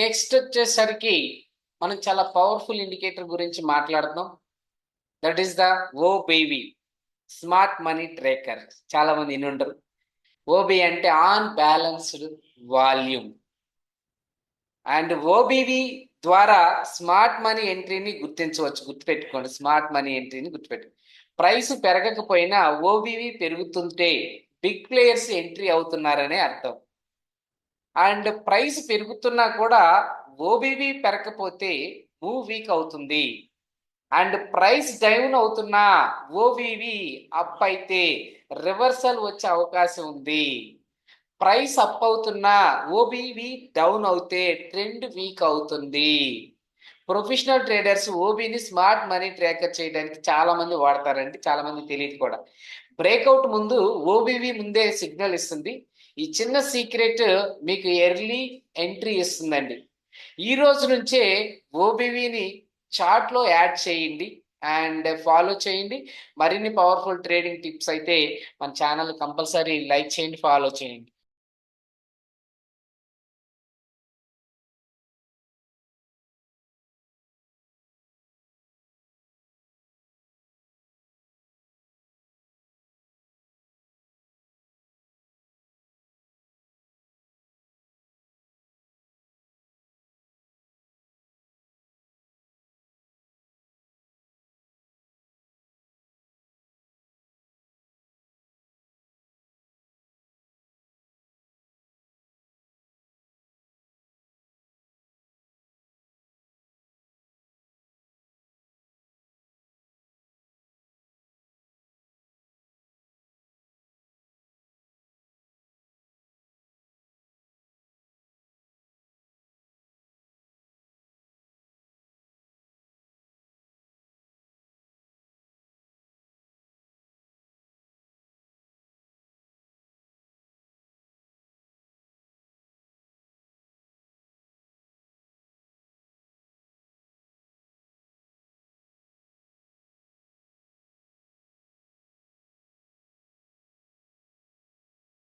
Next వచ్చేసరికి మనం చాలా పవర్ఫుల్ ఇండికేటర్ గురించి మాట్లాడుతున్నాం. That is the OBV, smart money tracker. చాలా మంది విని ఉండరు. ఓబీ అంటే on balanced volume. And OBV ద్వారా స్మార్ట్ మనీ ఎంట్రీని గుర్తించవచ్చు. గుర్తుపెట్టుకోండి, స్మార్ట్ మనీ ఎంట్రీని గుర్తుపెట్టుకోండి. ప్రైస్ పెరగకపోయినా ఓబీవీ పెరుగుతుంటే బిగ్ ప్లేయర్స్ ఎంట్రీ అవుతున్నారనే అర్థం. అండ్ ప్రైస్ పెరుగుతున్నా కూడా ఓబీవీ పెరగకపోతే మూవ్ వీక్ అవుతుంది. అండ్ ప్రైస్ డౌన్ అవుతున్నా ఓబీవీ అప్ అయితే రివర్సల్ వచ్చే అవకాశం ఉంది. ప్రైస్ అప్ అవుతున్నా ఓబీవీ డౌన్ అవుతే ట్రెండ్ వీక్ అవుతుంది. ప్రొఫెషనల్ ట్రేడర్స్ ఓబీని స్మార్ట్ మనీ ట్రాకర్ చేయడానికి చాలా మంది వాడతారండి, చాలా మంది తెలియదు కూడా. బ్రేక్అవుట్ ముందు ఓబీవీ ముందే సిగ్నల్ ఇస్తుంది. ఈ చిన్న సీక్రెట్ మీకు ఎర్లీ ఎంట్రీ ఇస్తుందండి. ఈ రోజు నుంచే ఓబీవీని చార్ట్లో యాడ్ చేయండి అండ్ ఫాలో చేయండి. మరిన్ని పవర్ఫుల్ ట్రేడింగ్ టిప్స్ అయితే మన ఛానల్ కంపల్సరీ లైక్ చేయండి, ఫాలో చేయండి.